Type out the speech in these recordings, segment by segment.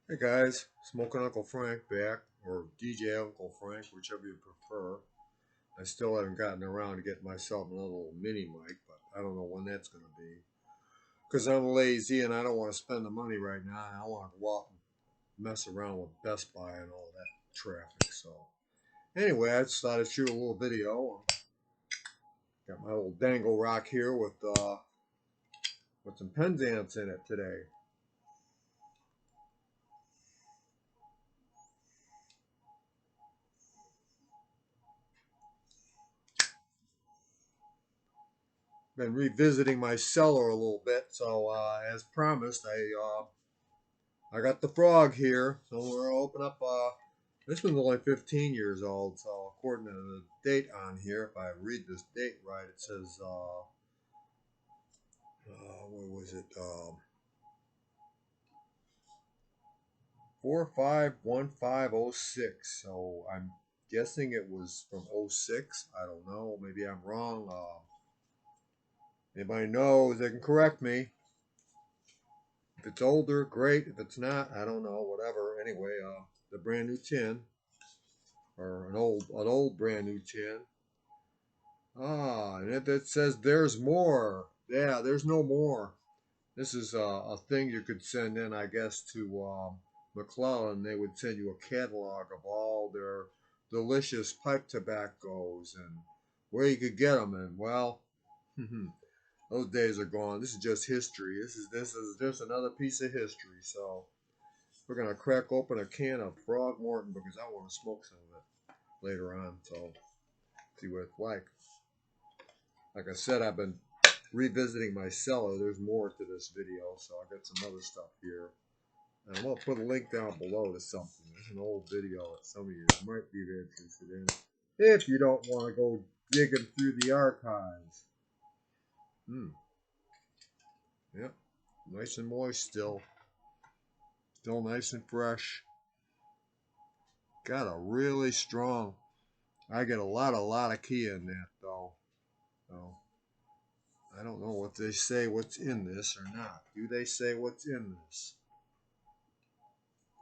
Hey guys, Smoking Uncle Frank back, or DJ Uncle Frank, whichever you prefer. I still haven't gotten around to getting myself another little mini mic, but I don't know when that's going to be. Because I'm lazy and I don't want to spend the money right now. I want to go out and mess around with Best Buy and all that traffic. So, anyway, I just thought I'd shoot a little video. Got my little dangle rock here with some Penzance in it today. Been revisiting my cellar a little bit, so as promised, I got the frog here, so we're gonna open up. This one's only 15 years old, so according to the date on here, if I read this date right, it says what was it? 451506. So I'm guessing it was from '06. I don't know. Maybe I'm wrong. Anybody knows? They can correct me. If it's older, great. If it's not, I don't know. Whatever. Anyway, the brand new tin, or an old brand new tin. And if it says there's more, yeah, there's no more. This is a thing you could send in, I guess, to McClellan. They would send you a catalog of all their delicious pipe tobaccos and where you could get them. And well, those days are gone. This is just history. This is just another piece of history. So we're gonna crack open a can of Frog Morton because I want to smoke some of it later on. So see what it's like. Like I said, I've been revisiting my cellar. There's more to this video, so I got some other stuff here. And I'm going to put a link down below to something. There's an old video that some of you might be interested in if you don't want to go digging through the archives. Yep, nice and moist still. Still nice and fresh. Got a really strong. I get a lot of key in that though. So I don't know if they say what's in this or not. Do they say what's in this?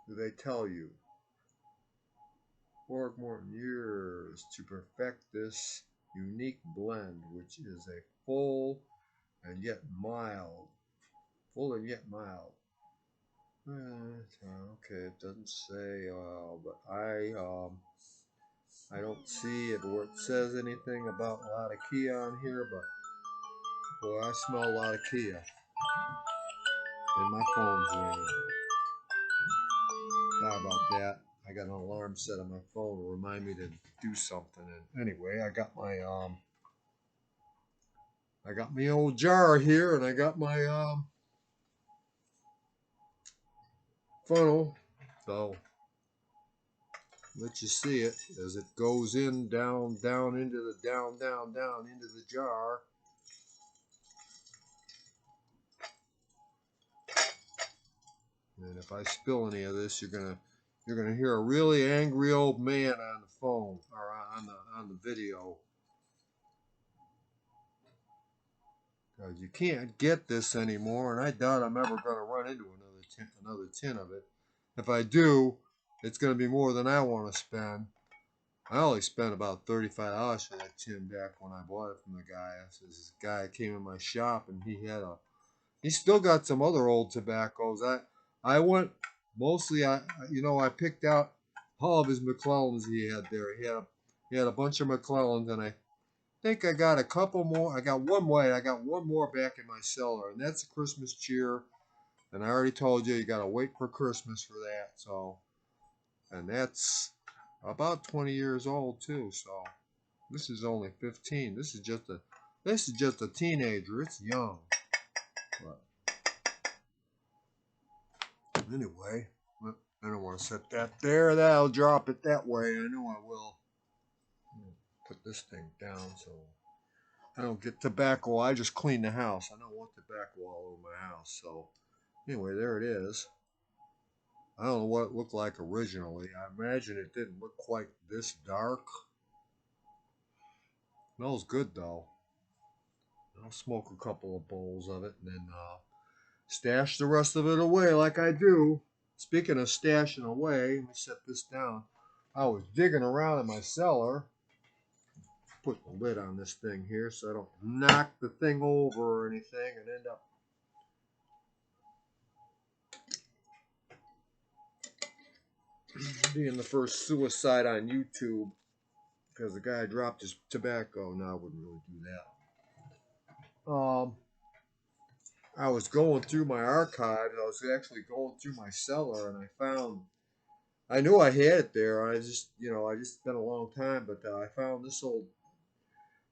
Do they tell you? 4 more years to perfect this unique blend, which is a full and yet mild. Full and yet mild. Okay, it doesn't say, but I don't see it where it says anything about a lot of Kia on here, but boy, I smell a lot of Kia. And my phone's ringing. Sorry about that. I got an alarm set on my phone to remind me to do something. And anyway, I got my old jar here, and I got my funnel. So let you see it as it goes in, down into the down into the jar. And if I spill any of this, you're gonna hear a really angry old man on the phone or on the video. Because you can't get this anymore, and I doubt I'm ever going to run into another tin of it. If I do, it's going to be more than I want to spend. I only spent about $35 for that tin back when I bought it from the guy. This guy came in my shop, and he still got some other old tobaccos. I went mostly, I picked out all of his McClellans he had there. He had a bunch of McClellans, and I think I got a couple more. I got one white. I got one more back in my cellar, and that's a Christmas cheer. And I already told you got to wait for Christmas for that. So, and that's about 20 years old too. So, this is only 15. This is just a teenager. It's young. But anyway, I don't want to set that there. That'll drop it that way. I know I will. Put this thing down so I don't get tobacco. I just clean the house. I don't want tobacco all over my house. So anyway, there it is. I don't know what it looked like originally. I imagine it didn't look quite this dark. Smells good though. I'll smoke a couple of bowls of it and then stash the rest of it away like I do. speaking of stashing away, let me set this down. I was digging around in my cellar. Put the lid on this thing here so I don't knock the thing over or anything and end up being the first suicide on YouTube because the guy dropped his tobacco. No, I wouldn't really do that. I was going through my archives. I was actually going through my cellar, and I found. I knew I had it there. I just, I just spent a long time, but I found this old.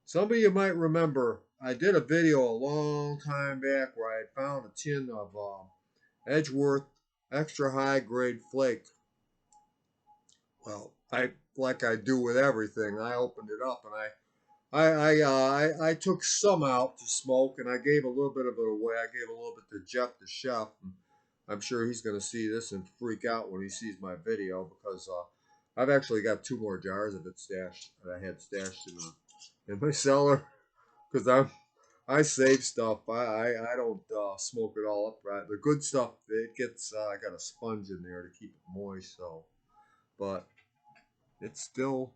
Some of you might remember. I did a video a long time back where I had found a tin of Edgeworth extra high grade flake. Well, like I do with everything, I opened it up and I took some out to smoke, and I gave a little bit of it away. I gave a little bit to Jeff, the chef. And I'm sure he's going to see this and freak out when he sees my video because I've actually got 2 more jars of it stashed that I had stashed in my cellar because I save stuff. I don't smoke it all up. Right, the good stuff it gets. I got a sponge in there to keep it moist. So, but it's still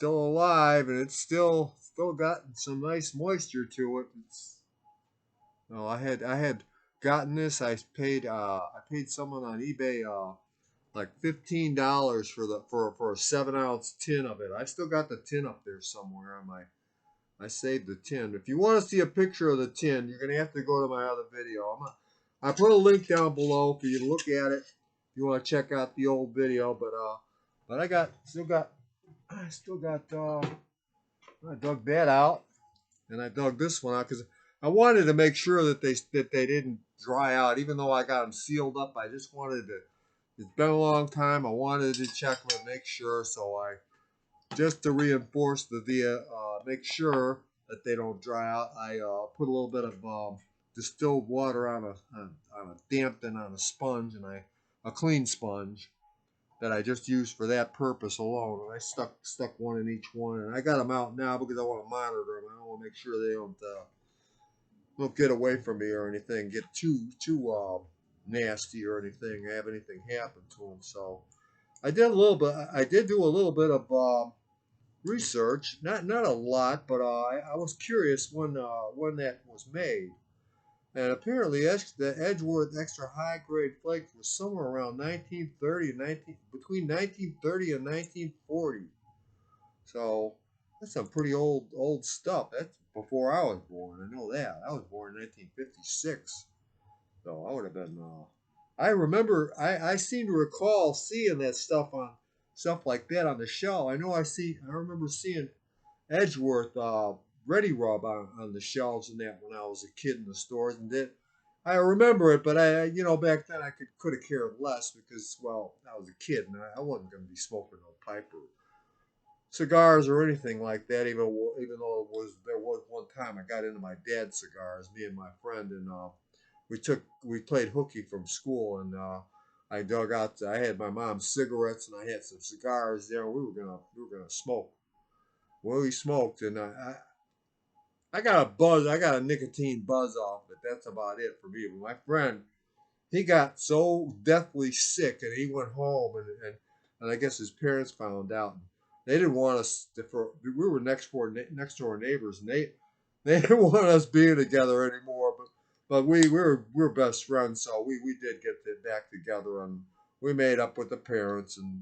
alive, and it's still got some nice moisture to it. I had gotten this. I paid someone on eBay like $15 for a 7-ounce tin of it. I still got the tin up there somewhere on my. I saved the tin. If you want to see a picture of the tin, you're gonna have to go to my other video. I put a link down below for you to look at it. If you want to check out the old video, but I still got I dug that out, and I dug this one out because I wanted to make sure that they didn't dry out, even though I got them sealed up. I just wanted to. It's been a long time. I wanted to check them and make sure. So I just to reinforce make sure that they don't dry out. I put a little bit of distilled water on a dampen on a sponge, and a clean sponge that I just used for that purpose alone. And I stuck one in each one, and I got them out now because I want to monitor them. I want to make sure they don't get away from me or anything, get too nasty or anything, have anything happen to them. So I did a little bit. I did do a little bit of research, not a lot, but I was curious when that was made. And apparently, the Edgeworth Extra High Grade Flake was somewhere around 1930 and between 1930 and 1940. So that's some pretty old stuff. That's before I was born. I know that. I was born in 1956, so I would have been. I remember. I seem to recall seeing that stuff like that on the shelf. I remember seeing Edgeworth Ready Rub on the shelves and that when I was a kid in the stores, and that I remember it, but back then I could have cared less because well I was a kid and I wasn't going to be smoking no pipe or cigars or anything like that. Even though there was one time I got into my dad's cigars, me and my friend, and we played hooky from school, and I dug out. I had my mom's cigarettes and I had some cigars there. We were gonna smoke. Well, we smoked, and I got a buzz. I got a nicotine buzz off, but that's about it for me. But my friend, he got so deathly sick, and he went home, and I guess his parents found out. They didn't want us we were next door neighbors, and they didn't want us being together anymore. But we were best friends, so we did get back together, and we made up with the parents and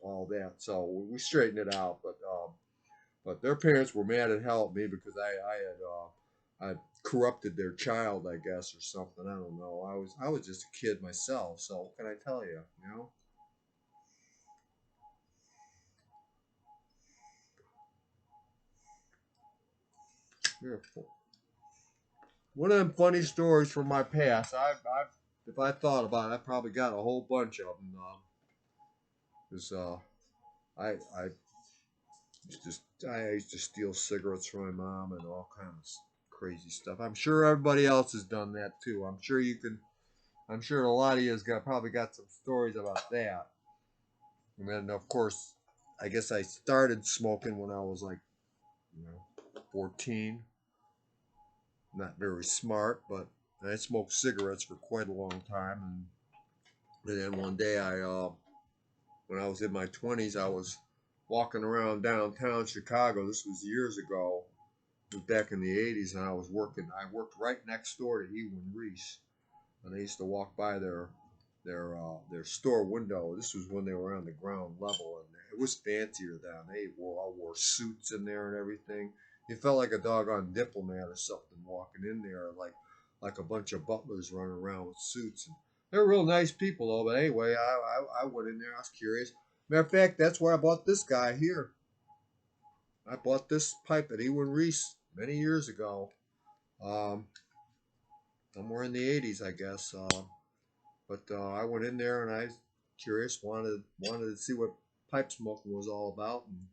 all that. So we straightened it out, but their parents were mad at hell at me because I corrupted their child, I guess, or something. I don't know. I was just a kid myself, so what can I tell you? You know. Yeah. One of them funny stories from my past. If I thought about it, I probably got a whole bunch of them. Cause I I used to steal cigarettes from my mom and all kinds of crazy stuff. I'm sure everybody else has done that too. I'm sure you can. I'm sure a lot of you has probably got some stories about that. And then of course, I guess I started smoking when I was like, 14. Not very smart, but I smoked cigarettes for quite a long time, and And then one day when I was in my 20s, I was walking around downtown Chicago. This was years ago. It was back in the 80s, and I worked right next door to Ewan Reese, and I used to walk by their store window. This was when they were on the ground level, and it was fancier then. They all wore suits in there and everything. You felt like a doggone diplomat or something walking in there, like a bunch of butlers running around with suits. And they're real nice people though. But anyway, I went in there. I was curious. Matter of fact, that's where I bought this guy here. I bought this pipe at Ewan Reese many years ago. Um, somewhere in the 80s, I guess. But I went in there and I was curious, wanted to see what pipe smoking was all about. And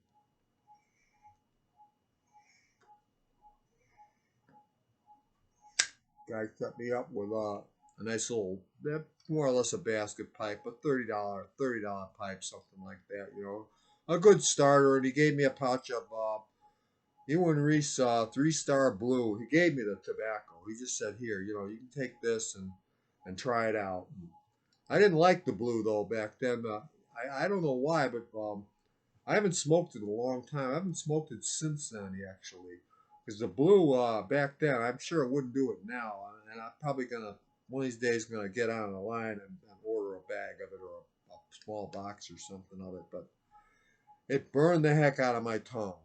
guy set me up with a nice little, more or less a basket pipe, a $30 pipe, something like that. A good starter. And he gave me a pouch of Ewan Reese 3-Star Blue. He gave me the tobacco. He just said, "Here, you can take this and try it out." And I didn't like the blue though back then. I don't know why, but I haven't smoked it in a long time. I haven't smoked it since then, actually. Because the blue back then, I'm sure it wouldn't do it now. And I'm probably one of these days, gonna get on the line and order a bag of it or a small box or something of it. But it burned the heck out of my tongue.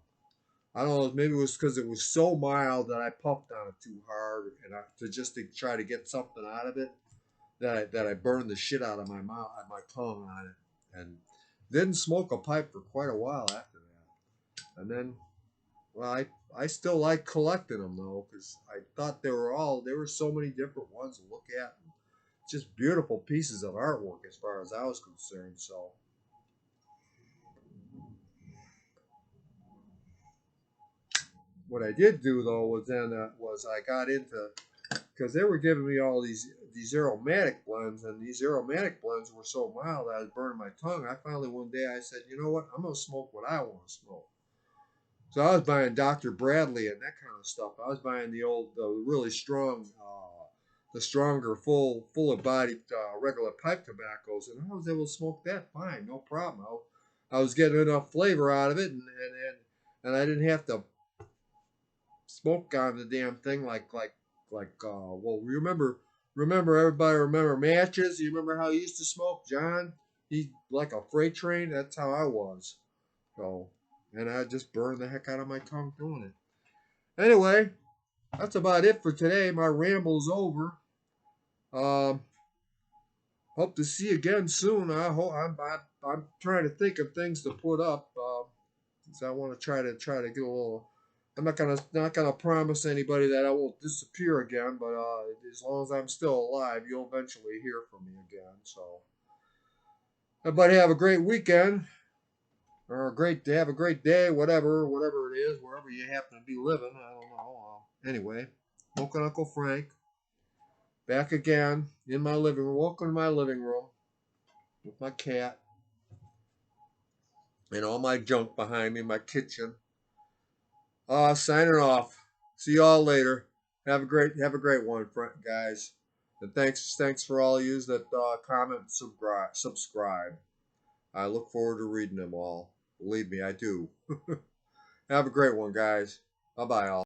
I don't know, maybe it was because it was so mild that I puffed on it too hard and to try to get something out of it that I burned the shit out of my mouth, my tongue on it, and didn't smoke a pipe for quite a while after that. And then, well, I still like collecting them though, because I thought there were so many different ones to look at, and just beautiful pieces of artwork as far as I was concerned. So what I did do though was I got into, because they were giving me all these aromatic blends, and these aromatic blends were so mild that I was burning my tongue. I finally one day I said, you know what, I'm gonna smoke what I want to smoke. So I was buying Dr. Bradley and that kind of stuff. I was buying the really strong, the stronger, fuller bodied regular pipe tobaccos, and I was able to smoke that fine, no problem. I was getting enough flavor out of it, and I didn't have to smoke on the damn thing well, remember matches. You remember how he used to smoke, John? He like a freight train. That's how I was. So, and I just burned the heck out of my tongue doing it. Anyway, that's about it for today. My ramble's over. Um, hope to see you again soon. I'm trying to think of things to put up. So I want to try to get a little. I'm not gonna promise anybody that I won't disappear again, but as long as I'm still alive, you'll eventually hear from me again. So everybody have a great weekend or have a great day, whatever it is, wherever you happen to be living. I don't know. Anyway, Uncle Frank back again in my living room. Welcome to my living room with my cat and all my junk behind me, my kitchen. Signing off. See y'all later. Have a great one, guys. And thanks for all of you that comment and subscribe. I look forward to reading them all. Believe me, I do. Have a great one, guys. Bye bye, all.